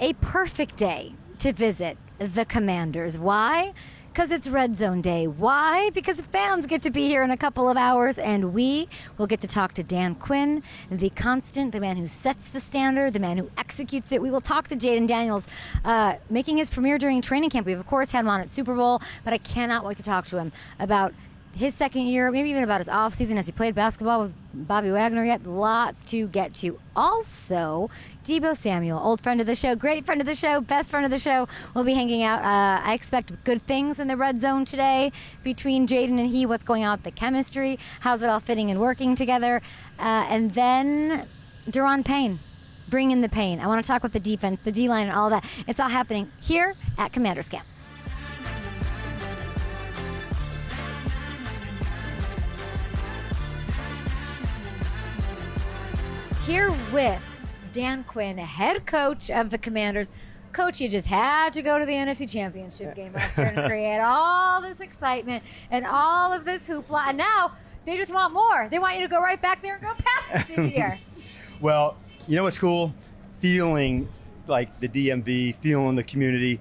A perfect day to visit the Commanders. Why? Because it's Red Zone Day. Why? Because fans get to be here in a couple of hours, and we will get to talk to Dan Quinn, the constant, the man who sets the standard, the man who executes it. We will talk to Jayden Daniels, making his premiere during training camp. We've, of course, had him on at Super Bowl, but I cannot wait to talk to him about his second year, maybe even about his offseason as he played basketball with Bobby Wagner. Yet lots to get to. Also, Deebo Samuel, old friend of the show, great friend of the show, best friend of the show, will be hanging out. I expect good things in the red zone today between Jayden and he. What's going on with the chemistry? How's it all fitting and working together? And then Daron Payne, bring in the pain. I want to talk with the defense, the D-line, and all that. It's all happening here at Commanders Camp. Here with Dan Quinn, head coach of the Commanders. Coach, you just had to go to the NFC Championship game last year and create all this excitement and all of this hoopla. And now they just want more. They want you to go right back there and go past it this year. Well, you know what's cool? Feeling like the DMV, feeling the community.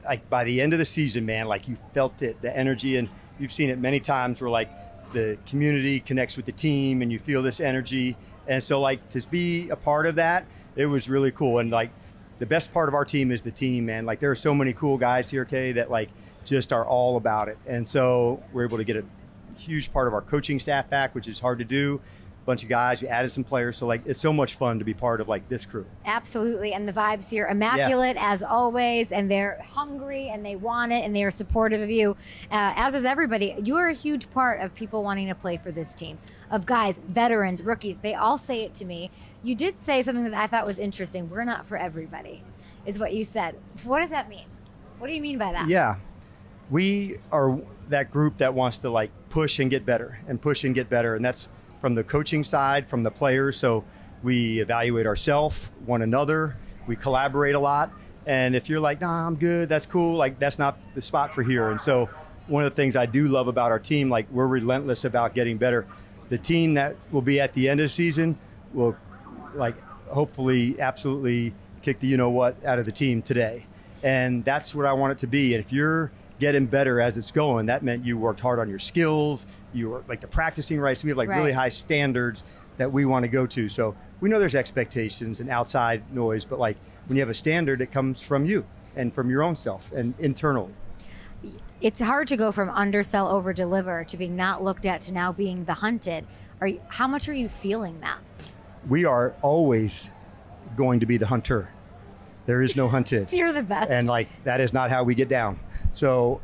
Like by the end of the season, man, like you felt it, the energy. And you've seen it many times where like the community connects with the team and you feel this energy. And so like to be a part of that, it was really cool. And like the best part of our team is the team, man. Like there are so many cool guys here, Kay, that like just are all about it. And so we're able to get a huge part of our coaching staff back, which is hard to do. A bunch of guys, we added some players. So like it's so much fun to be part of like this crew. Absolutely. And the vibes here, immaculate as always. And they're hungry and they want it and they are supportive of you. As is everybody. You are a huge part of people wanting to play for this team. Of guys, veterans, rookies, they all say it to me. You did say something that I thought was interesting. We're not for everybody, is what you said. What does that mean? What do you mean by that? Yeah, we are that group that wants to like push and get better and push and get better. And that's from the coaching side, from the players. So we evaluate ourselves, one another, we collaborate a lot. And if you're like, nah, I'm good, that's cool, like that's not the spot for here. And so one of the things I do love about our team, like we're relentless about getting better. The team that will be at the end of the season will, like, hopefully, absolutely kick the you-know-what out of the team today. And that's what I want it to be. And if you're getting better as it's going, that meant you worked hard on your skills, you were, like, the practicing right. So we have, like, really high standards that we want to go to. So we know there's expectations and outside noise, but, like, when you have a standard, it comes from you and from your own self and internal. It's hard to go from undersell, over deliver to being not looked at to now being the hunted. How much are you feeling that? We are always going to be the hunter. There is no hunted. You're the best. And like that is not how we get down. So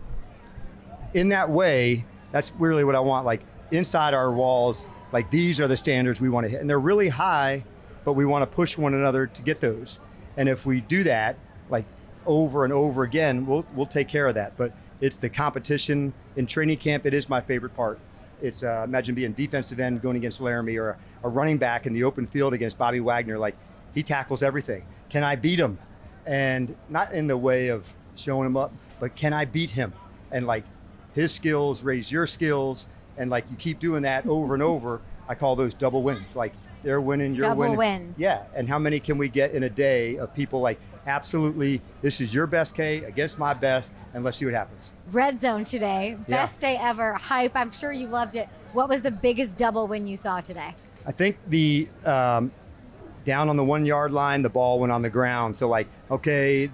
in that way, that's really what I want. Like inside our walls, like these are the standards we want to hit. And they're really high, but we want to push one another to get those. And if we do that, like over and over again, we'll take care of that. But it's the competition in training camp. It is my favorite part. It's imagine being defensive end going against Laramie or a running back in the open field against Bobby Wagner. Like he tackles everything. Can I beat him? And not in the way of showing him up, but can I beat him? And like his skills raise your skills. And like you keep doing that over and over. I call those double wins. Like they're winning, you're winning. Double wins. Yeah. And how many can we get in a day of people like, absolutely, this is your best, Kay, against my best, and let's see what happens. Red Zone today, best day ever, hype. I'm sure you loved it. What was the biggest double win you saw today? I think the down on the 1 yard line, the ball went on the ground. So like, okay,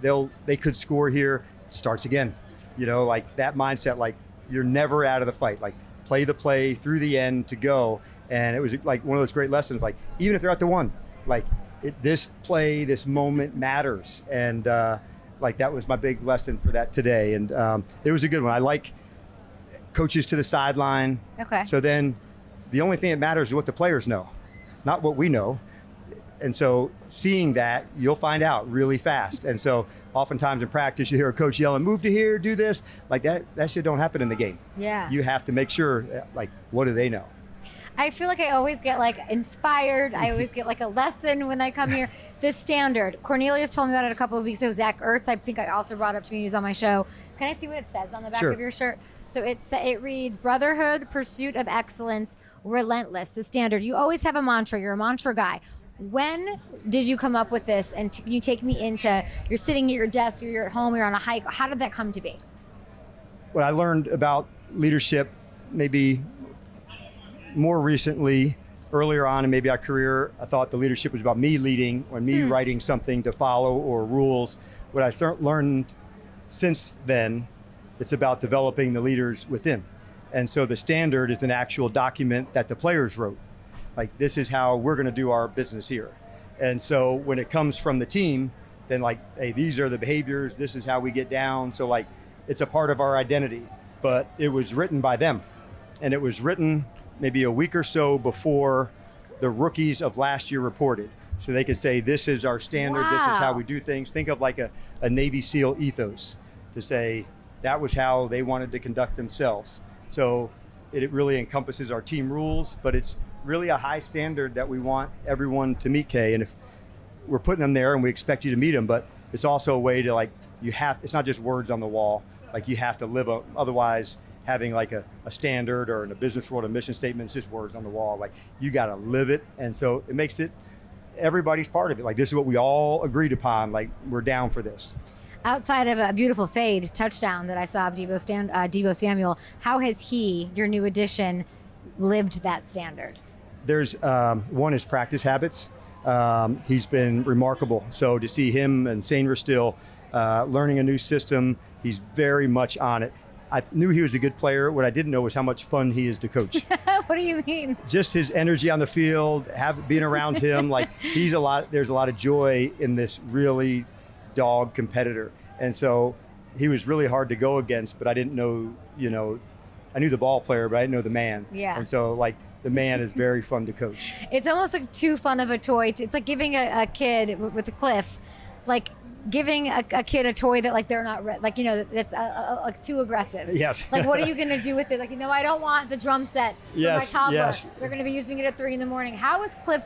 they could score here, starts again. You know, like that mindset, like you're never out of the fight. Like play the play through the end to go. And it was like one of those great lessons, like even if they're at the one, like this play, this moment matters. And like that was my big lesson for that today. And it was a good one. I like coaches to the sideline. Okay. So then the only thing that matters is what the players know, not what we know. And so seeing that, you'll find out really fast. And so oftentimes in practice, you hear a coach yelling, move to here, do this. Like that shit don't happen in the game. Yeah. You have to make sure, like, what do they know? I feel like I always get like inspired. I always get like a lesson when I come here. The standard. Cornelius told me about it a couple of weeks ago. Zach Ertz, I think I also brought up to me. He was on my show. Can I see what it says on the back of your shirt? So it reads, brotherhood, pursuit of excellence, relentless. The standard. You always have a mantra. You're a mantra guy. When did you come up with this? And can you take me into, you're sitting at your desk, or you're at home, you're on a hike. How did that come to be? What I learned about leadership maybe more recently, earlier on in maybe our career, I thought the leadership was about me leading or me writing something to follow or rules. What I learned since then, it's about developing the leaders within. And so the standard is an actual document that the players wrote. Like, this is how we're going to do our business here. And so when it comes from the team, then like, hey, these are the behaviors, this is how we get down. So like, it's a part of our identity, but it was written by them. And it was written maybe a week or so before the rookies of last year reported. So they could say, this is our standard, this is how we do things. Think of like a Navy SEAL ethos to say that was how they wanted to conduct themselves. So it really encompasses our team rules, but it's really a high standard that we want everyone to meet, Kay. And if we're putting them there and we expect you to meet them, but it's also a way to like, it's not just words on the wall, like you have to live otherwise having like a standard or in a business world, a mission statement, it's just words on the wall. Like, you got to live it. And so it makes it, everybody's part of it. Like, this is what we all agreed upon. Like, we're down for this. Outside of a beautiful fade touchdown that I saw of Deebo Samuel, how has he, your new addition, lived that standard? There's one is practice habits. He's been remarkable. So to see him and Sainer still learning a new system, he's very much on it. I knew he was a good player. What I didn't know was how much fun he is to coach. What do you mean? Just his energy on the field, being around him, like there's a lot of joy in this really dog competitor. And so he was really hard to go against, but I didn't know, I knew the ball player, but I didn't know the man. Yeah. And so like, the man is very fun to coach. It's almost like too fun of a toy. It's like giving a kid with a Cliff, like giving a kid a toy that like they're not that's like too aggressive. Yes. Like, what are you going to do with it? Like, I don't want the drum set for my toddler. Yes. They're going to be using it at 3 a.m. How is Cliff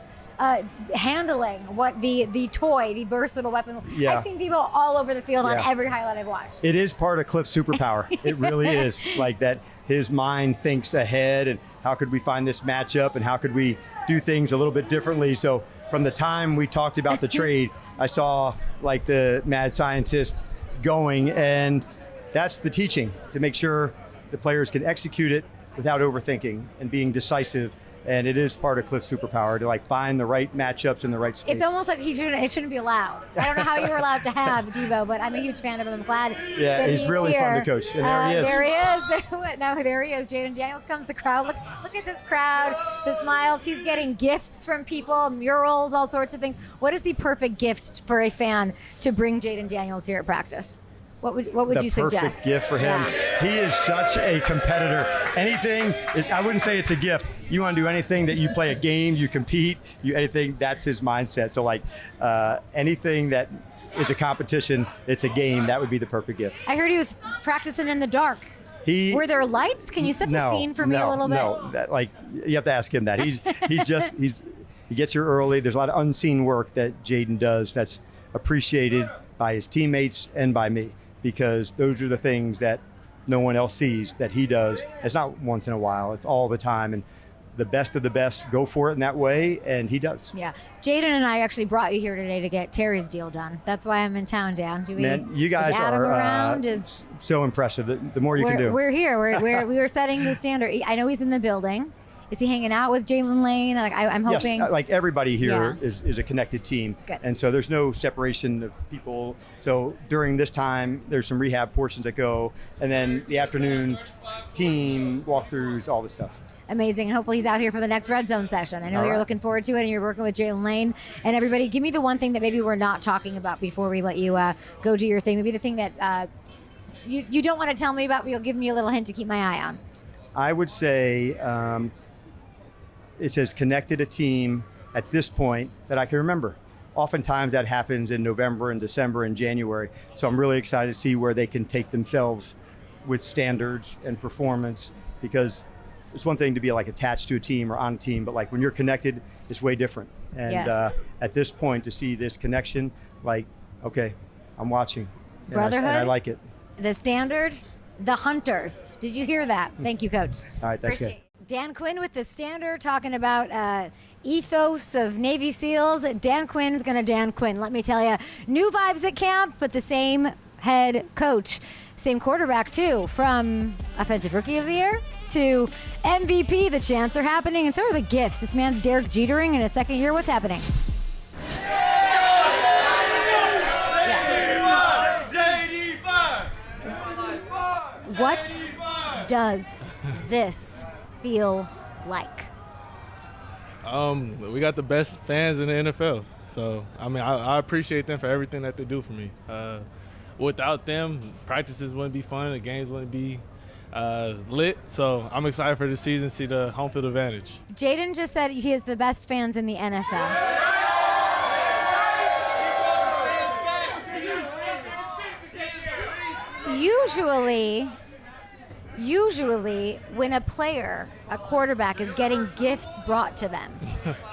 handling what the toy, the versatile weapon? Yeah. I've seen Deebo all over the field on every highlight I've watched. It is part of Cliff's superpower. It really is. Like that, his mind thinks ahead and how could we find this matchup and how could we do things a little bit differently. So from the time we talked about the trade, I saw like the mad scientist going, and that's the teaching, to make sure the players can execute it without overthinking and being decisive. And it is part of Cliff's superpower to like find the right matchups in the right space. It's almost like it shouldn't be allowed. I don't know how you were allowed to have Deebo, but I'm a huge fan of him. I'm glad that he's really here. fun to coach. And there he is. There he is. Now there he is. Jayden Daniels comes. The crowd. Look at this crowd. The smiles. He's getting gifts from people, murals, all sorts of things. What is the perfect gift for a fan to bring Jayden Daniels here at practice? What would you suggest? The perfect gift for him. Yeah. He is such a competitor. I wouldn't say it's a gift. You want to do anything that you play a game, you compete, anything, that's his mindset. So like anything that is a competition, it's a game, that would be the perfect gift. I heard he was practicing in the dark. Were there lights? Can you set the scene for me a little bit? No, you have to ask him that. He gets here early. There's a lot of unseen work that Jayden does that's appreciated by his teammates and by me, because those are the things that no one else sees that he does. It's not once in a while, it's all the time. And the best of the best go for it in that way, and he does. Yeah. Jayden and I actually brought you here today to get Terry's deal done. That's why I'm in town, Dan. Man, you guys are so impressive. The more you can do. We're here. We were setting the standard. I know he's in the building. Is he hanging out with Jalen Lane? Like I'm hoping. Yes, like everybody here is a connected team. Good. And so there's no separation of people. So during this time, there's some rehab portions that go, and then the afternoon team walkthroughs, all this stuff. Amazing. And hopefully he's out here for the next Red Zone session. I know you're looking forward to it, and you're working with Jalen Lane. And everybody, give me the one thing that maybe we're not talking about before we let you go do your thing. Maybe the thing that you don't want to tell me about, but you'll give me a little hint to keep my eye on. I would say it's as connected a team at this point that I can remember. Oftentimes that happens in November and December and January. So I'm really excited to see where they can take themselves with standards and performance, because it's one thing to be like attached to a team or on a team, but like when you're connected, it's way different. And at this point, to see this connection, like, okay, I'm watching. Brotherhood. And I like it. The standard, the hunters. Did you hear that? Thank you, Coach. All right, thanks. Dan Quinn with the Standard talking about ethos of Navy SEALs. Dan Quinn's going to Dan Quinn. Let me tell you, new vibes at camp, but the same head coach. Same quarterback, too, from Offensive Rookie of the Year to MVP. The chants are happening, and so are the gifts. This man's Derek Jetering in his second year. What's happening? What does this feel like? We got the best fans in the NFL. So, I mean, I appreciate them for everything that they do for me. Without them, practices wouldn't be fun, the games wouldn't be lit. So I'm excited for the season, see the home field advantage. Jayden just said he has the best fans in the NFL. Usually, when a player, a quarterback, is getting gifts brought to them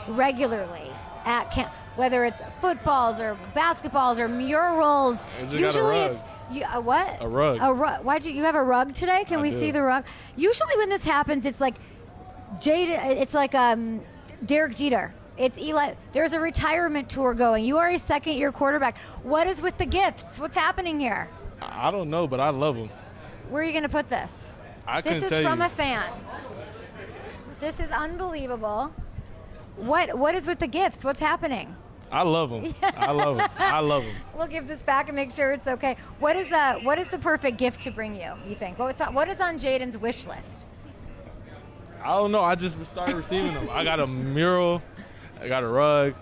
regularly at camp, whether it's footballs or basketballs or murals, usually it's what? A rug. A rug. Why'd you have a rug today? Can we see the rug? Usually, when this happens, it's like it's like Derek Jeter. It's Eli. There's a retirement tour going. You are a second-year quarterback. What is with the gifts? What's happening here? I don't know, but I love them. Where are you going to put this? This is from a fan. This is unbelievable. What is with the gifts? What's happening? I love them. I love them. I love them. We'll give this back and make sure it's okay. What is the perfect gift to bring you think? What is on Jayden's wish list? I don't know. I just started receiving them. I got a mural. I got a rug.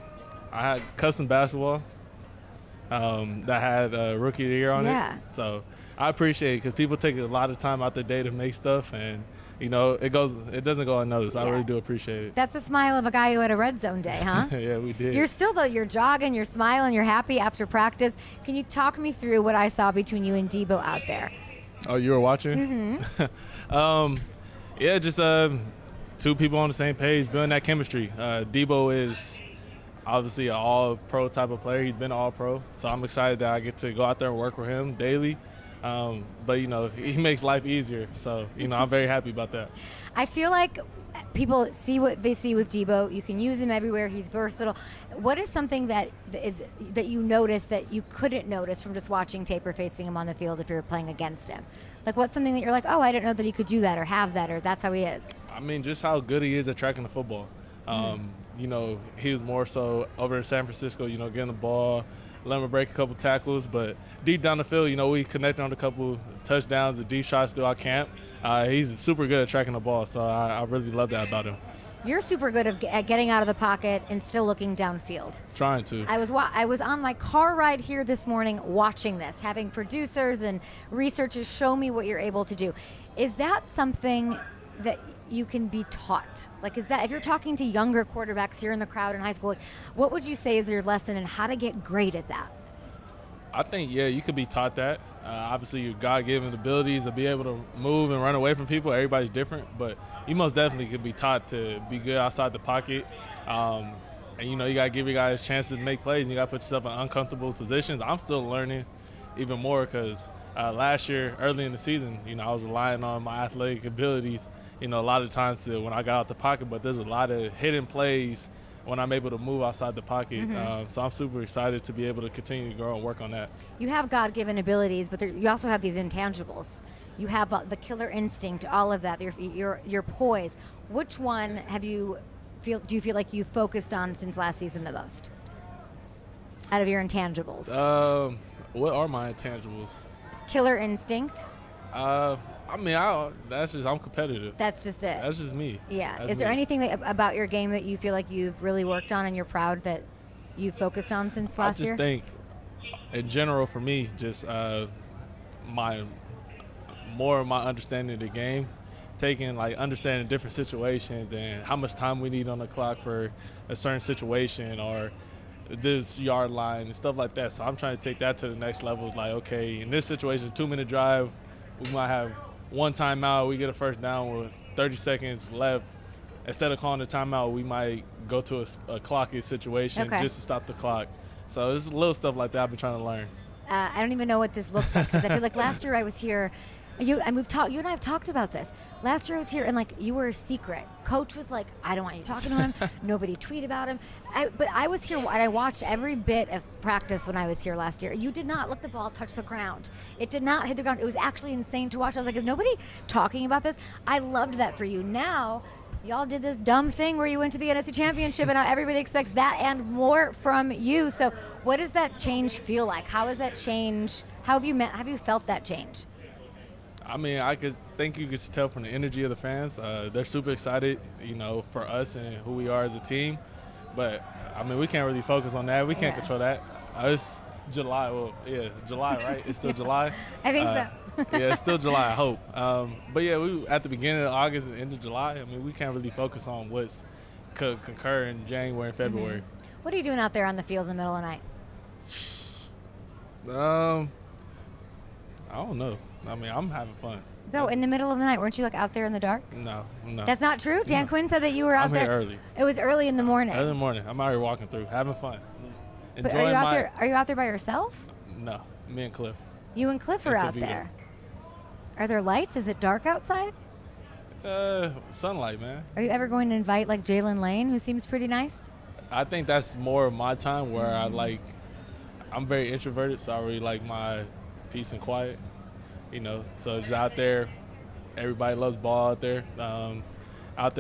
I had custom basketball that had Rookie of the Year on it. So I appreciate it because people take a lot of time out their day to make stuff, and it doesn't go unnoticed. I really do appreciate it. That's a smile of a guy who had a red zone day, huh? Yeah, we did. You're jogging, you're smiling, you're happy after practice. Can you talk me through what I saw between you and Deebo out there? Oh, you were watching? Mm-hmm. Yeah, just two people on the same page, building that chemistry. Deebo is obviously an all-pro type of player. He's been all-pro, so I'm excited that I get to go out there and work with him daily. But, he makes life easier. So, I'm very happy about that. I feel like people see what they see with Deebo. You can use him everywhere. He's versatile. What is something that you notice that you couldn't notice from just watching tape or facing him on the field if you were playing against him? Like, what's something that you're like, oh, I didn't know that he could do that or have that or that's how he is? I mean, just how good he is at tracking the football. He was more so over in San Francisco, getting the ball, letting him break a couple tackles. But deep down the field, we connected on a couple touchdowns and deep shots throughout camp. He's super good at tracking the ball, so I really love that about him. You're super good at getting out of the pocket and still looking downfield. Trying to. I was on my car ride here this morning watching this, having producers and researchers show me what you're able to do. Is that something that you can be taught? Like, is that, if you're talking to younger quarterbacks here in the crowd in high school, what would you say is your lesson in how to get great at that? I think, you could be taught that. Obviously, your God-given abilities to be able to move and run away from people, everybody's different, but you most definitely could be taught to be good outside the pocket. And, you got to give your guys chances to make plays, and you got to put yourself in uncomfortable positions. I'm still learning even more because last year, early in the season, I was relying on my athletic abilities, a lot of times when I got out the pocket, but there's a lot of hidden plays when I'm able to move outside the pocket. So I'm super excited to be able to continue to grow and work on that. You have God-given abilities, but you also have these intangibles. You have the killer instinct, all of that, your poise. Which one do you feel like you focused on since last season the most out of your intangibles? What are my intangibles? Killer instinct. I'm competitive. That's just it. That's just me. Yeah. Is there anything about your game that you feel like you've really worked on and you're proud that you've focused on since last year? I just think, in general, for me, just my understanding of the game, understanding different situations and how much time we need on the clock for a certain situation or this yard line and stuff like that. So I'm trying to take that to the next level. It's like, okay, in this situation, 2-minute drive, we might have one timeout, we get a first down with 30 seconds left. Instead of calling the timeout, we might go to a clocky situation just to stop the clock. So there's little stuff like that I've been trying to learn. I don't even know what this looks like because I feel like last year I was here. You and I have talked about this. Last year I was here, and like you were a secret. Coach was like, I don't want you talking to him. Nobody tweet about him. But I was here, and I watched every bit of practice when I was here last year. You did not let the ball touch the ground. It did not hit the ground. It was actually insane to watch. I was like, is nobody talking about this? I loved that for you. Now, y'all did this dumb thing where you went to the NFC Championship, and now everybody expects that and more from you. So what does that change feel like? How has that change? How have you felt that change? I mean, I think you could tell from the energy of the fans. They're super excited, for us and who we are as a team. But, I mean, we can't really focus on that. We can't control that. It's July. Well, yeah, July, right? It's still July. I think so. Yeah, it's still July, I hope. But, yeah, we at the beginning of August and end of July, I mean, we can't really focus on what's could concur in January and February. Mm-hmm. What are you doing out there on the field in the middle of the night? I don't know. I mean, I'm having fun. No, in the middle of the night, weren't you like out there in the dark? No. That's not true? Dan Quinn said that you were out I'm there. here early. It was early in the morning. Early in the morning. I'm out here walking through, having fun. But are you out there by yourself? No, me and Cliff. You and Cliff are out there. Are there lights? Is it dark outside? Sunlight, man. Are you ever going to invite like Jalen Lane, who seems pretty nice? I think that's more of my time where I'm very introverted, so I really like my peace and quiet. So just out there, everybody loves ball out there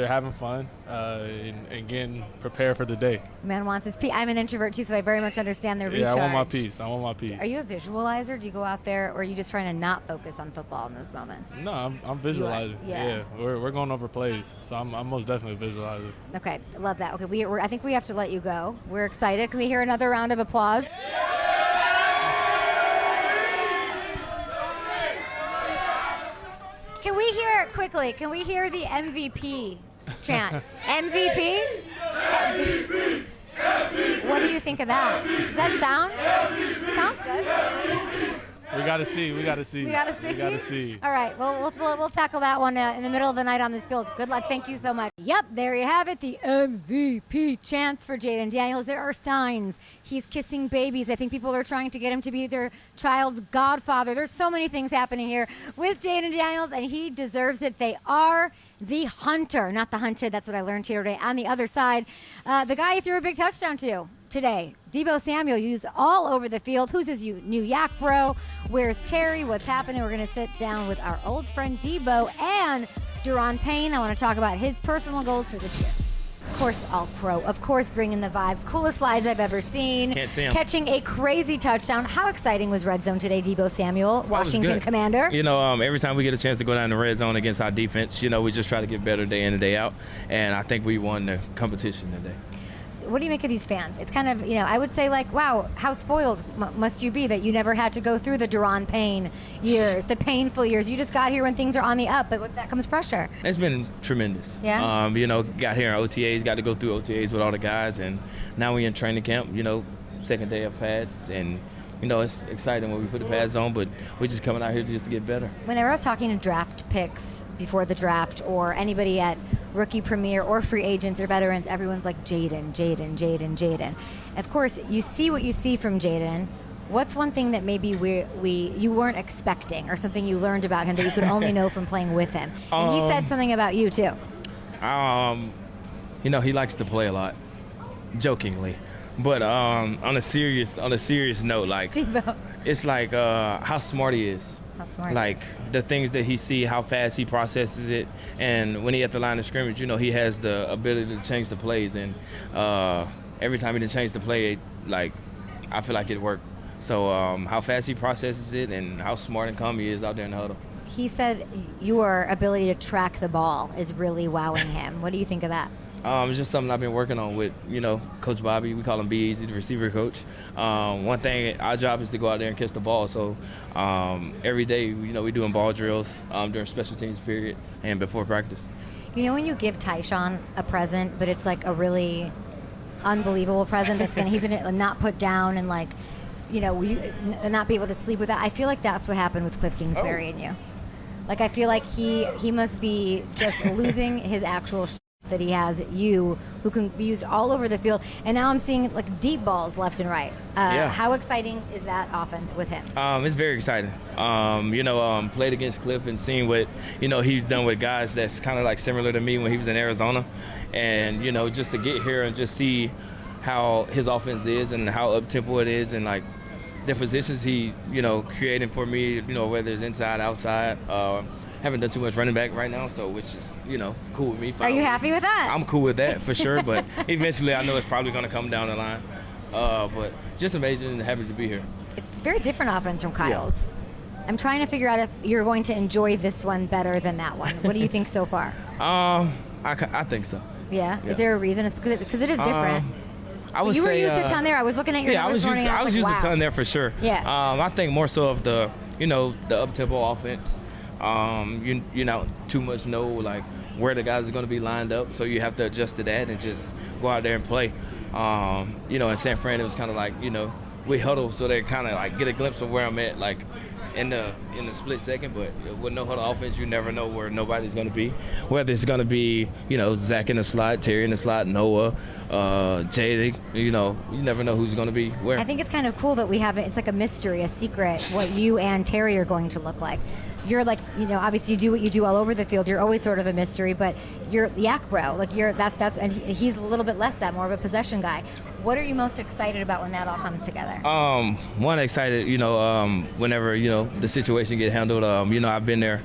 having fun and getting prepared for the day. Man wants his peace. I'm an introvert too, so I very much understand the recharge. Yeah, I want my peace. Are you a visualizer? Do you go out there, or are you just trying to not focus on football in those moments? No, I'm visualizing. Yeah. We're going over plays, so I'm most definitely a visualizer. Okay, love that. Okay, I think we have to let you go. We're excited. Can we hear another round of applause? Can we hear quickly? Can we hear the MVP chant? MVP? MVP? What do you think of that? Does that sound? Sounds good. We got to see. We got to see. All right. Well, we'll tackle that one in the middle of the night on this field. Good luck. Thank you so much. Yep, there you have it. The MVP chants for Jayden Daniels. There are signs. He's kissing babies. I think people are trying to get him to be their child's godfather. There's so many things happening here with Jayden Daniels, and he deserves it. They are the hunter, not the hunted. That's what I learned here today. On the other side, the guy he threw a big touchdown to today, Deebo Samuel, used all over the field. Who's his new yak bro? Where's Terry? What's happening? We're going to sit down with our old friend Deebo and Daron Payne. I want to talk about his personal goals for this year. Of course, all pro. Of course, bringing the vibes. Coolest slides I've ever seen. Can't see him. Catching a crazy touchdown. How exciting was Red Zone today, Deebo Samuel, Washington Commander? Every time we get a chance to go down the red zone against our defense, we just try to get better day in and day out. And I think we won the competition today. What do you make of these fans? It's kind of, I would say like, wow, how spoiled must you be that you never had to go through the Daron Payne years, the painful years. You just got here when things are on the up, but with that comes pressure. It's been tremendous. Yeah? Got here in OTAs, got to go through OTAs with all the guys, and now we're in training camp, second day of pads, and it's exciting when we put the pads on, but we're just coming out here just to get better. Whenever I was talking to draft picks before the draft or anybody at rookie premier or free agents or veterans, everyone's like Jayden. Of course, you see what you see from Jayden. What's one thing that maybe you weren't expecting or something you learned about him that you could only know from playing with him? And he said something about you too. He likes to play a lot, jokingly. But on a serious note, like Deebo. It's like how smart he is. How smart. Like the things that he see, how fast he processes it, and when he at the line of scrimmage, he has the ability to change the plays. And every time he did change the play, I feel like it worked. So how fast he processes it and how smart and calm he is out there in the huddle. He said your ability to track the ball is really wowing him. What do you think of that? It's just something I've been working on with, Coach Bobby. We call him B. He's the receiver coach. One thing, our job is to go out there and catch the ball. So every day, we're doing ball drills during special teams period and before practice. When you give Tyshawn a present, but it's like a really unbelievable present he's gonna not put down and not be able to sleep with that. I feel like that's what happened with Cliff Kingsbury and you. Like I feel like he must be just losing his actual that he has you who can be used all over the field, and now I'm seeing like deep balls left and right. How exciting is that offense with him? It's very exciting. Played against Cliff and seeing what he's done with guys that's kind of like similar to me when he was in Arizona, and just to get here and just see how his offense is and how up tempo it is, and like the positions he creating for me, whether it's inside, outside. Haven't done too much running back right now, so which is cool with me. Are you happy with that? I'm cool with that for sure, but eventually I know it's probably going to come down the line. But just amazing and happy to be here. It's a very different offense from Kyle's. Yeah. I'm trying to figure out if you're going to enjoy this one better than that one. What do you think so far? I think so. Yeah? Is there a reason? It's because it is different. I would you say, were used to a ton there. I was looking at your numbers this morning. I was used to a ton there for sure. Yeah. I think more so of the the up tempo offense. You not too much know like where the guys are going to be lined up, so you have to adjust to that and just go out there and play. In San Fran it was kind of like we huddle so they kind of like get a glimpse of where I'm at like in the split second, but with no huddle offense you never know where nobody's going to be, whether it's going to be Zach in the slot, Terry in the slot, Noah, Jayden, you never know who's going to be where. I think it's kind of cool that we have it. It's like a mystery, a secret, what you and Terry are going to look like. You're like, obviously you do what you do all over the field. You're always sort of a mystery, but you're yak bro. Like that's and he's a little bit less that, more of a possession guy. What are you most excited about when that all comes together? One excited, whenever the situation get handled. I've been there,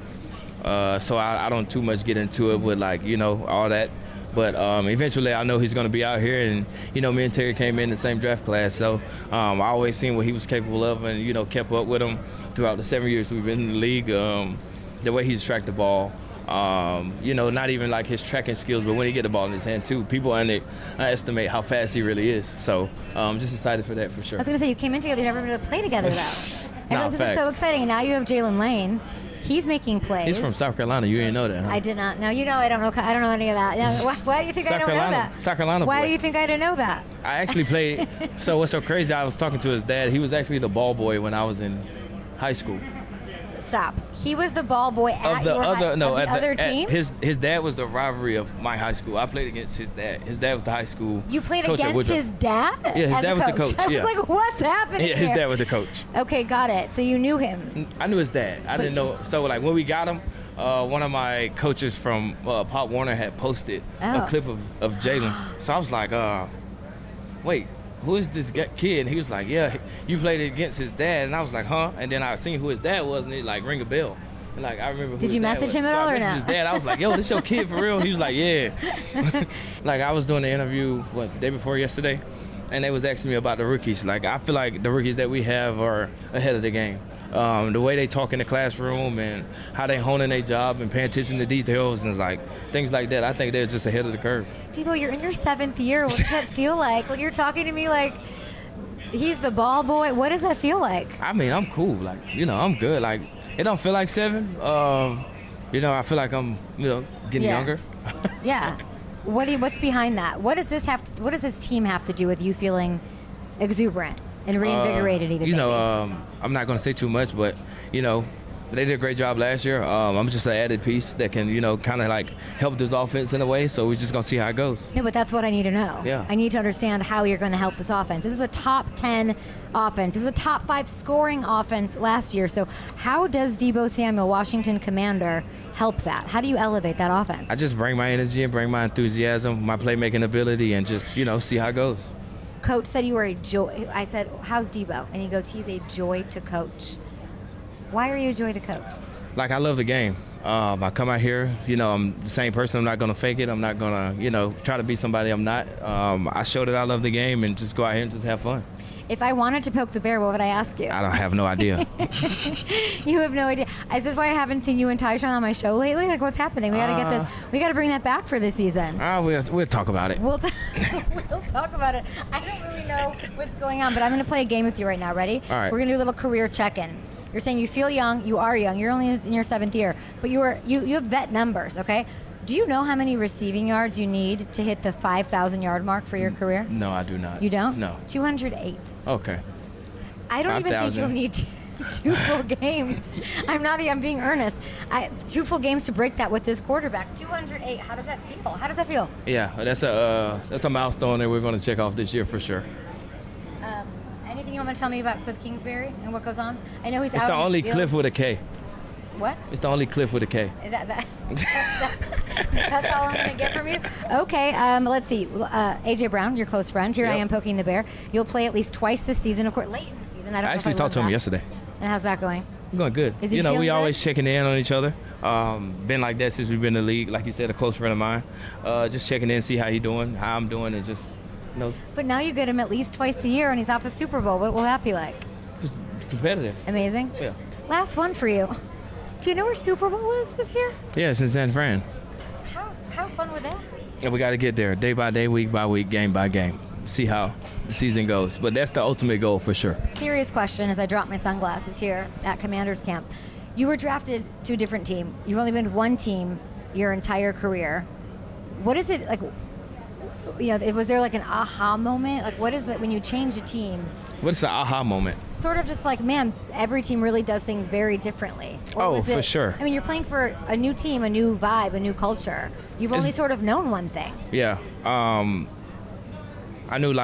so I don't too much get into it with like all that. But eventually I know he's going to be out here, and me and Terry came in the same draft class, so I always seen what he was capable of, and kept up with him throughout the 7 years we've been in the league. The way he's tracked the ball, not even like his tracking skills, but when he get the ball in his hand too, people underestimate how fast he really is. So I'm just excited for that for sure. I was going to say, you came in together, you never been able to play together though. This is so exciting, and now you have Jalen Lane. He's making plays. He's from South Carolina. You didn't know that, huh? I did not know. I don't know any of that. Yeah, why do you think I don't know that? South Carolina boy. Why do you think I didn't know that? I actually played. So what's so crazy, I was talking to his dad. He was actually the ball boy when I was in high school. Stop. He was the ball boy at the your other team? His dad was the rivalry of my high school. I played against his dad. His dad was the high school You played coach against his dad? Yeah, his dad was the coach. I was like, what's happening Yeah, his dad was the coach. Okay, got it. So you knew him. I knew his dad. I didn't know. So like when we got him, one of my coaches from Pop Warner had posted a clip of Jalen. So I was like, wait, who is this kid? And he was like, yeah, you played against his dad. And I was like, huh? And then I seen who his dad was, and it like ring a bell. And like I remember. Did you message him at all or not? His dad. I was like, yo, this your kid for real? He was like, yeah. Like I was doing the interview day before yesterday, and they was asking me about the rookies. Like I feel like the rookies that we have are ahead of the game. The way they talk in the classroom and how they honing their job and paying attention to details and like things like that. I think they're just ahead of the curve. Deebo, you're in your 7th year. What does that feel like? Like you're talking to me like he's the ball boy. What does that feel like? I mean, I'm cool. Like, I'm good. Like, it don't feel like 7. I feel like I'm, getting younger. Yeah. What's behind that? What does this team have to do with you feeling exuberant and reinvigorated even? I'm not going to say too much, but, they did a great job last year. I'm just an added piece that can, kind of like help this offense in a way. So we're just going to see how it goes. No, but that's what I need to know. Yeah. I need to understand how you're going to help this offense. This is a top 10 offense. It was a top 5 scoring offense last year. So how does Deebo Samuel, Washington Commander, help that? How do you elevate that offense? I just bring my energy and bring my enthusiasm, my playmaking ability, and just, see how it goes. Coach said you were a joy. I said, how's Deebo? And he goes, he's a joy to coach. Why are you a joy to coach? Like, I love the game. I come out here, I'm the same person. I'm not going to fake it. I'm not going to, try to be somebody I'm not. I show that I love the game and just go out here and just have fun. If I wanted to poke the bear, what would I ask you? I don't have no idea. You have no idea. Is this why I haven't seen you and Tyshawn on my show lately? Like, what's happening? We got to get this. We got to bring that back for this season. We'll talk about it. We'll talk about it. I don't really know what's going on, but I'm going to play a game with you right now. Ready? All right. We're going to do a little career check-in. You're saying you feel young. You are young. You're only in your 7th year, but you have vet numbers. Okay. Do you know how many receiving yards you need to hit the 5,000-yard mark for your career? No, I do not. You don't? No. 208. Okay. I don't even think you'll need to. 2 full games. I'm being earnest. 2 full games to break that with this quarterback. 208. How does that feel? Yeah, that's a milestone that we're going to check off this year for sure. Anything you want to tell me about Cliff Kingsbury and what goes on? I know he's It's out the in only field. Cliff with a K. What? It's the only Cliff with a K. Is that that's all I'm going to get from you? Okay, let's see. A.J. Brown, your close friend. Here I Yep. am poking the bear. You'll play at least twice this season, of course, late in the season. I don't I know actually if talked to him love that. yesterday. And how's that going? I'm going good. Is he we feeling always good? checking in on each other. Been like that since we've been in the league. Like you said, a close friend of mine. Just checking in, see how you doing, how I'm doing, and just, But now you get him at least twice a year, and he's off the Super Bowl. What will that be like? just competitive. Amazing. Yeah. Last one for you. Do you know where Super Bowl is this year? Yeah, it's in San Fran. How fun would that be? And we got to get there day by day, week by week, game by game. See how the season goes. But that's the ultimate goal for sure. Serious question as I drop my sunglasses here at Commanders Camp. You were drafted to a different team. You've only been to one team your entire career. What is it like? Was there like an aha moment? Like, what is it when you change a team? What's the aha moment? Sort of just like, man, every team really does things very differently. Or Oh, was for sure. I mean, you're playing for a new team, a new vibe, a new culture. You've only sort of known one thing. Yeah. I knew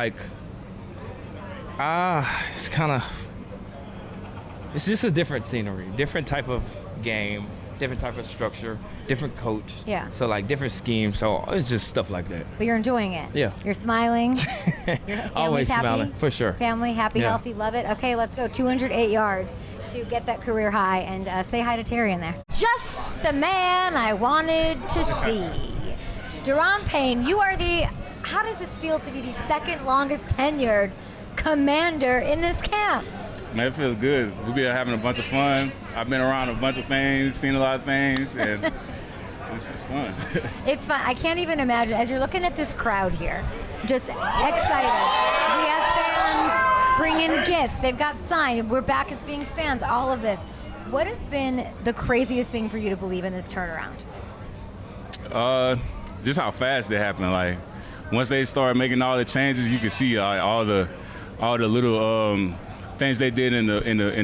it's just a different scenery, different type of game, different type of structure, different coach. Yeah. So like different schemes. So it's just stuff like that. But you're enjoying it. Yeah. You're smiling. Your family's Always happy. smiling, for sure. Family happy, Yeah. healthy, love it. Okay, let's go. 208 yards to get that career high, and say hi to Terry in there. Just the man I wanted to see. Daron Payne, you are how does this feel to be the second longest tenured commander in this camp? Man, it feels good. We've been having a bunch of fun. I've been around a bunch of things, seen a lot of things, and it's fun. It's fun. I can't even imagine. As you're looking at this crowd here, just excited. We have fans bringing gifts. They've got signs. We're back as being fans. All of this. What has been the craziest thing for you to believe in this turnaround? Just how fast they happen. Like once they start making all the changes, you can see all the little things they did in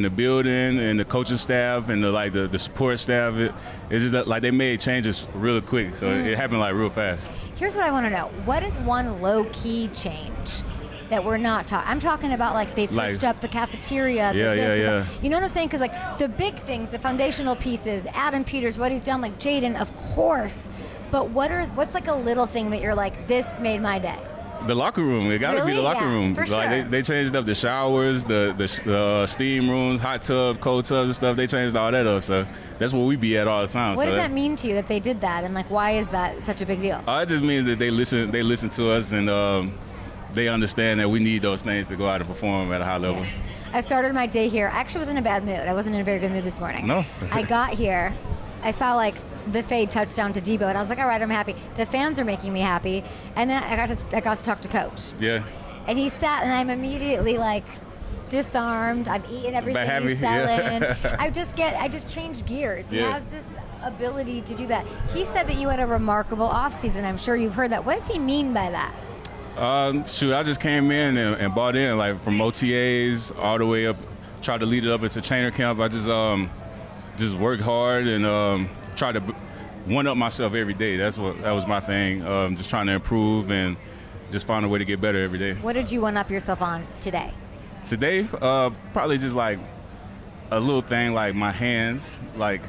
the building and the coaching staff and the support staff. It's just like they made changes really quick, so it happened like real fast. Here's what I want to know. What is one low-key change that we're not talking? I'm talking about like they switched up the cafeteria. Yeah. You know what I'm saying? Because like the big things, the foundational pieces, Adam Peters, what he's done, like Jayden, of course. But what's like a little thing that you're like, this made my day? The locker room. It got to be the locker room. For like sure. they changed up the showers, the steam rooms, hot tub, cold tubs and stuff. They changed all that up. So that's what we be at all the time. What does that mean to you that they did that, and like why is that such a big deal? It just means that they listen to us, and they understand that we need those things to go out and perform at a high level. Yeah. I started my day here. I actually was in a bad mood. I wasn't in a very good mood this morning. No. I got here. I saw like the fade touchdown to Deebo, and I was like, all right, I'm happy. The fans are making me happy. And then I got to talk to Coach. Yeah. And he sat, and I'm immediately like disarmed. I've eaten everything happy, he's selling. yeah. I just changed gears. He Yeah. has this ability to do that. He said that you had a remarkable offseason. I'm sure you've heard that. What does he mean by that? I just came in and bought in, like from OTAs all the way up, tried to lead it up into trainer camp. I just worked hard and tried to one-up myself every day. That was my thing, just trying to improve and just find a way to get better every day. What did you one-up yourself on today? Today, probably just like a little thing like my hands, like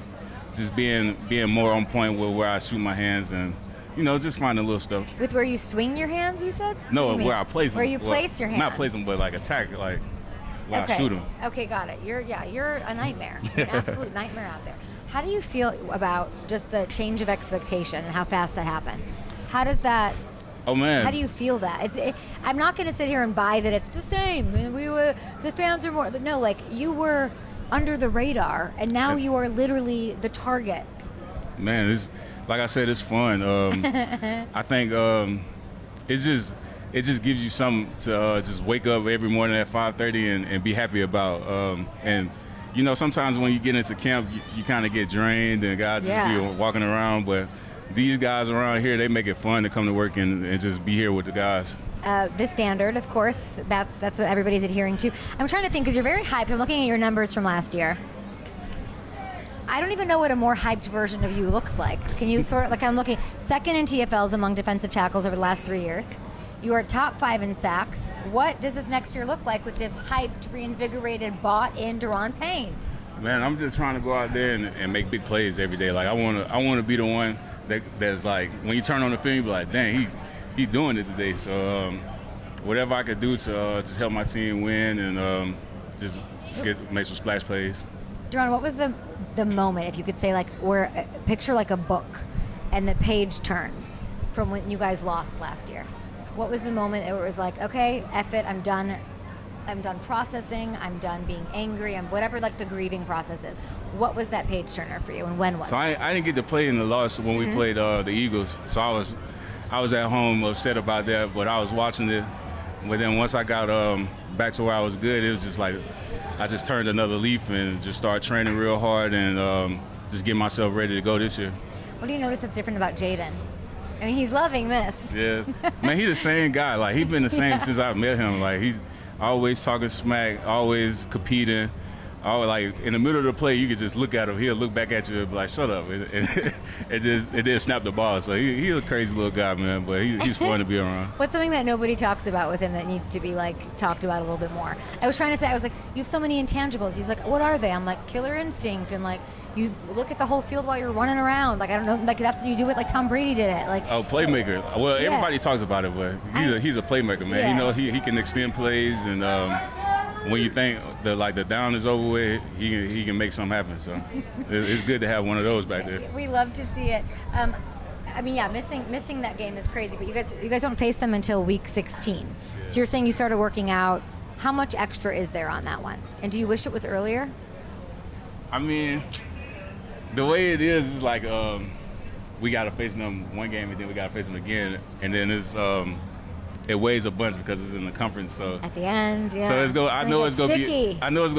just being more on point with where I shoot my hands and, just finding little stuff. With where you swing your hands, you said? No, What do you where mean? I place them. Where you place your hands. Not place them, but like attack, like when I shoot them. Okay, got it. You're a nightmare. You're an absolute nightmare out there. How do you feel about just the change of expectation and how fast that happened? How does that? Oh man. How do you feel that? I'm not going to sit here and buy that it's the same. The fans are more. No, like you were under the radar, and now you are literally the target. Man, it's like I said, it's fun. I think it just gives you something to just wake up every morning at 5:30 and be happy about. And sometimes when you get into camp, you kind of get drained and guys just be walking around. But these guys around here, they make it fun to come to work and just be here with the guys. the standard, of course. That's what everybody's adhering to. I'm trying to think, because you're very hyped. I'm looking at your numbers from last year. I don't even know what a more hyped version of you looks like. Can you sort of, like, I'm looking, second in TFLs among defensive tackles over the last 3 years. You are top 5 in sacks. What does this next year look like with this hyped, reinvigorated, bought-in Daron Payne? Man, I'm just trying to go out there and make big plays every day. Like, I want to be the one that's like, when you turn on the film, you be like, dang, he doing it today. So whatever I could do to just help my team win and just make some splash plays. Daron, what was the moment, if you could say, like, or picture like a book and the page turns from when you guys lost last year? What was the moment where it was like, okay, F it, I'm done processing, I'm done being angry, I'm whatever, like, the grieving process is. What was that page turner for you, and when was it? So I didn't get to play in the loss when we played the Eagles. So I was at home upset about that, but I was watching it. But then once I got back to where I was good, it was just like I just turned another leaf and just started training real hard and just get myself ready to go this year. What do you notice that's different about Jayden? I mean, he's loving this. Yeah, man, he's the same guy. Like, he's been the same since I met him. Like, he's always talking smack, always competing. Like, in the middle of the play, you could just look at him. He'll look back at you and be like, shut up. It didn't snap the ball. So he's a crazy little guy, man, but he's fun to be around. What's something that nobody talks about with him that needs to be, like, talked about a little bit more? I was trying to say, I was like, you have so many intangibles. He's like, what are they? I'm like, killer instinct, and, like, you look at the whole field while you're running around. Like, I don't know, like, that's, you do it like Tom Brady did it. Like, oh, playmaker. Well, everybody talks about it, but he's a playmaker, man. Yeah. You know, he can extend plays, and when you think the down is over with, he can make something happen. So it's good to have one of those back there. we love to see it. I mean, yeah, missing that game is crazy. But you guys don't face them until week 16. Yeah. So you're saying you started working out. How much extra is there on that one? And do you wish it was earlier? I mean, the way it is like we got to face them one game and then we got to face them again, and then it weighs a bunch because it's in the conference. So at the end, yeah. So I know it's gonna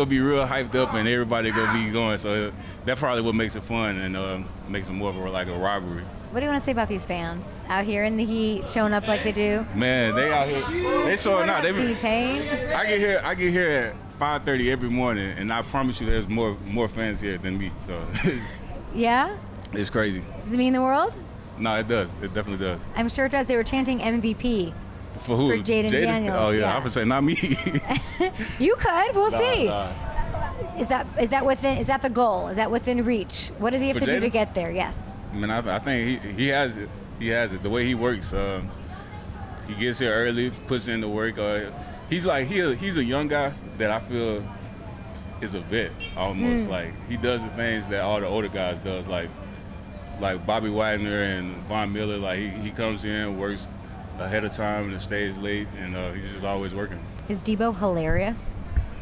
be real hyped up and everybody gonna be going. So that probably what makes it fun and makes it more of a rivalry. What do you want to say about these fans out here in the heat, showing up like they do? Man, they out here. They showing out. T-Pain. I get here at 5:30 every morning, and I promise you, there's more fans here than me. So. Yeah? It's crazy. Does it mean the world? No, it does. It definitely does. I'm sure it does. They were chanting MVP. For who? For Jayden Daniels. Oh, yeah. I would say not me. You could. We'll see. Nah. Is that the goal? Is that within reach? What does he have to do to get there? Yes. I mean, I think he has it. He has it. The way he works, he gets here early, puts in the work. He's a young guy that I feel is a vet almost. Like, he does the things that all the older guys does, like Bobby Wagner and Von Miller. Like, he comes in, works ahead of time and stays late, and he's just always working. Is Deebo hilarious?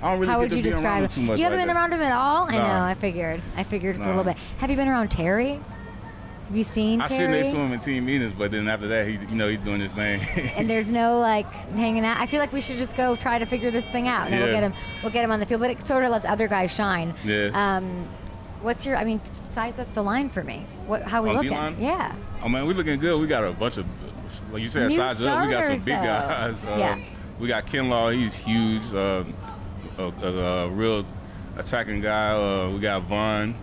I don't really How get would to you be describe around him it? too much. You haven't like been that. around him at all? I know. Nah. I figured just a little bit. Have you been around Terry? Have you seen Terry? I sit next to him in team meetings, but then after that, he's doing his thing. And there's no, like, hanging out. I feel like we should just go try to figure this thing out, and then we'll get him on the field. But it sort of lets other guys shine. Yeah. Size up the line for me. How we looking? D-line? Yeah. Oh man, we looking good. We got a bunch of, like you said, New size up. We got some starters, big though. guys. We got Kinlaw. He's huge. A real attacking guy. We got Vaughn.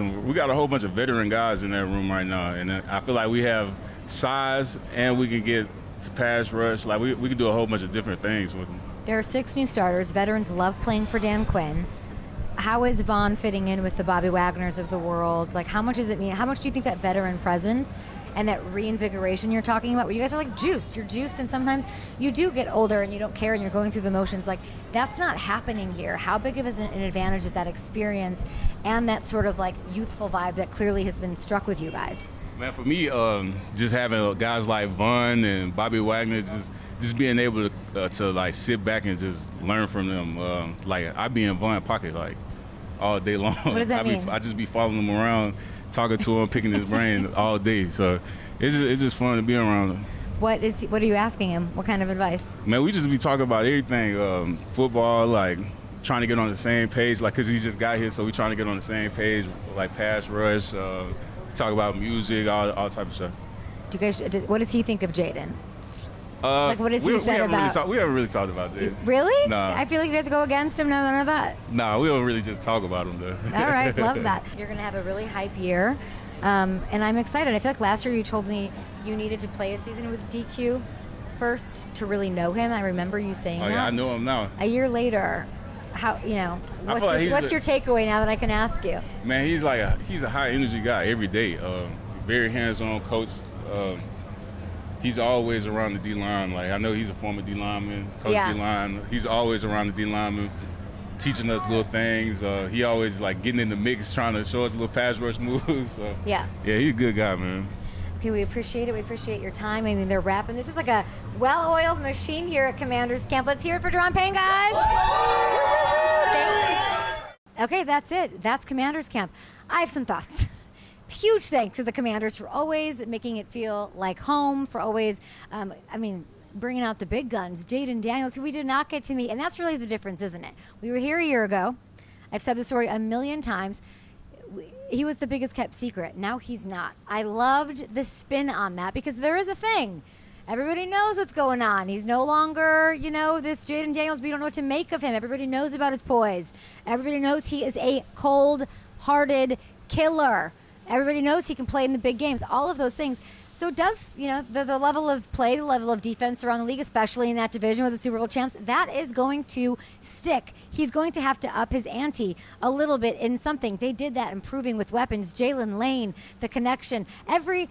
We got a whole bunch of veteran guys in that room right now, and I feel like we have size and we can get to pass rush. Like, we can do a whole bunch of different things with them. There are 6 new starters. Veterans love playing for Dan Quinn. How is Vaughn fitting in with the Bobby Wagners of the world? Like, how much does it mean? How much do you think that veteran presence and that reinvigoration you're talking about, where you guys are like juiced? You're juiced, and sometimes you do get older and you don't care and you're going through the motions. Like, that's not happening here. How big of an advantage is that experience and that sort of, like, youthful vibe that clearly has been struck with you guys? Man, for me, just having guys like Vaughn and Bobby Wagner, just being able to like sit back and just learn from them. Like, I be in Vaughn pocket like all day long. What does that mean? I just be following him around, talking to him, picking his brain all day. So it's just fun to be around him. What are you asking him? What kind of advice? Man, we just be talking about everything, football, like trying to get on the same page, like, because he just got here, so we trying to get on the same page, like pass rush, talk about music, all type of stuff. What does he think of Jayden? Like, what has he said about? We haven't really talked about Jayden. Really? Nah. I feel like you guys go against him. No, none of that. Nah, we don't really just talk about him though. All right, love that. You're going to have a really hype year, and I'm excited. I feel like last year you told me you needed to play a season with DQ first to really know him. I remember you saying that. Oh yeah, I know him now. A year later, how what's your takeaway now that I can ask you? Man, he's a high energy guy every day. Very hands-on coach. He's always around the D-line. Like, I know he's a former D-lineman, coach D-line. He's always around the D-lineman, teaching us little things. He always, like, getting in the mix, trying to show us little pass rush moves. Yeah, he's a good guy, man. Okay, we appreciate it. We appreciate your time. I mean, they're wrapping. This is like a well-oiled machine here at Commanders Camp. Let's hear it for Daron Payne, guys. Thank you. Okay, that's it. That's Commanders Camp. I have some thoughts. Huge thanks to the Commanders for always making it feel like home, for always, bringing out the big guns. Jayden Daniels, who we did not get to meet, and that's really the difference, isn't it? We were here a year ago. I've said the story a million times. He was the biggest kept secret. Now he's not. I loved the spin on that because there is a thing. Everybody knows what's going on. He's no longer, this Jayden Daniels. We don't know what to make of him. Everybody knows about his poise. Everybody knows he is a cold-hearted killer. Everybody knows he can play in the big games, all of those things. So it does, the level of play, the level of defense around the league, especially in that division with the Super Bowl champs, that is going to stick. He's going to have to up his ante a little bit in something. They did that, improving with weapons. Jalen Lane, the connection. Every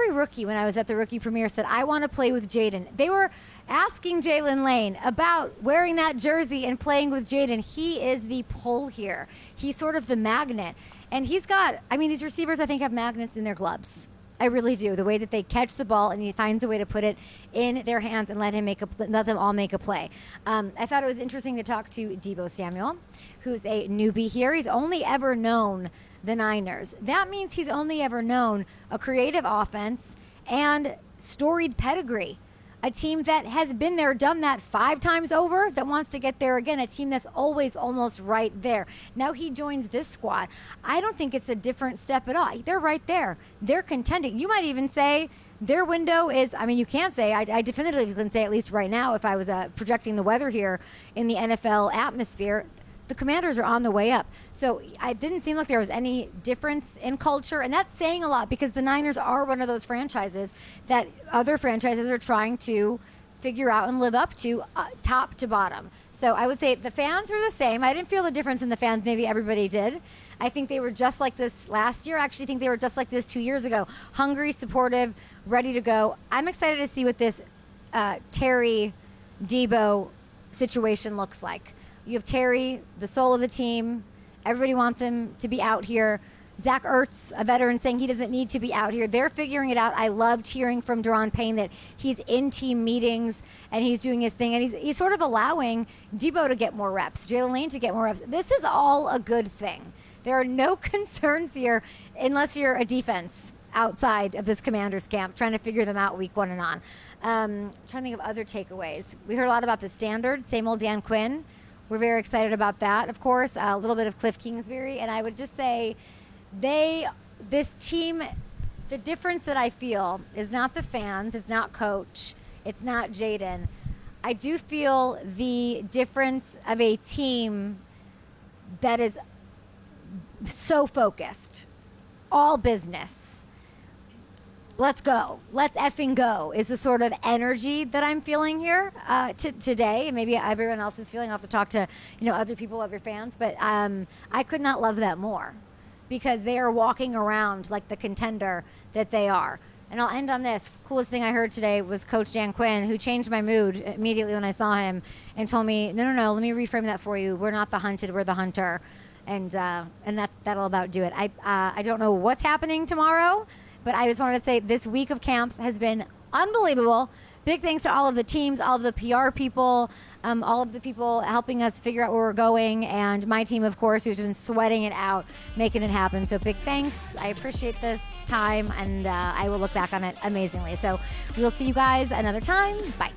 rookie, when I was at the rookie premiere, said, I want to play with Jayden. They were asking Jalen Lane about wearing that jersey and playing with Jayden. He is the pull here. He's sort of the magnet. And he's got, these receivers, I think, have magnets in their gloves. I really do. The way that they catch the ball and he finds a way to put it in their hands and let them all make a play. I thought it was interesting to talk to Deebo Samuel, who's a newbie here. He's only ever known the Niners. That means he's only ever known a creative offense and storied pedigree. A team that has been there, done that 5 times over, that wants to get there again. A team that's always almost right there. Now he joins this squad. I don't think it's a different step at all. They're right there. They're contending. You might even say their window is, you can't say, I definitively can say, at least right now, if I was projecting the weather here in the NFL atmosphere, the Commanders are on the way up. So it didn't seem like there was any difference in culture, and that's saying a lot because the Niners are one of those franchises that other franchises are trying to figure out and live up to, top to bottom. So I would say the fans were the same. I didn't feel the difference in the fans. Maybe everybody did. I think they were just like this last year. I actually think they were just like this 2 years ago. Hungry, supportive, ready to go. I'm excited to see what this Terry Deebo situation looks like. You have Terry, the soul of the team. Everybody wants him to be out here. Zach Ertz, a veteran, saying he doesn't need to be out here. They're figuring it out. I loved hearing from Daron Payne that he's in team meetings and he's doing his thing. And he's sort of allowing Deebo to get more reps, Jalen Lane to get more reps. This is all a good thing. There are no concerns here unless you're a defense outside of this Commanders camp, trying to figure them out week 1 and on. Trying to think of other takeaways. We heard a lot about the standard, same old Dan Quinn. We're very excited about that, of course. A little bit of Cliff Kingsbury. And I would just say this team, the difference that I feel is not the fans, it's not coach, it's not Jayden. I do feel the difference of a team that is so focused, all business. Let's go. Let's effing go is the sort of energy that I'm feeling here today. And maybe everyone else is feeling. I'll have to talk to other people, other fans. But I could not love that more because they are walking around like the contender that they are. And I'll end on this. Coolest thing I heard today was Coach Dan Quinn, who changed my mood immediately when I saw him and told me, no, let me reframe that for you. We're not the hunted, we're the hunter. And that'll about do it. I don't know what's happening tomorrow, but I just wanted to say this week of camps has been unbelievable. Big thanks to all of the teams, all of the PR people, all of the people helping us figure out where we're going, and my team, of course, who's been sweating it out, making it happen. So big thanks. I appreciate this time, and I will look back on it amazingly. So we'll see you guys another time. Bye.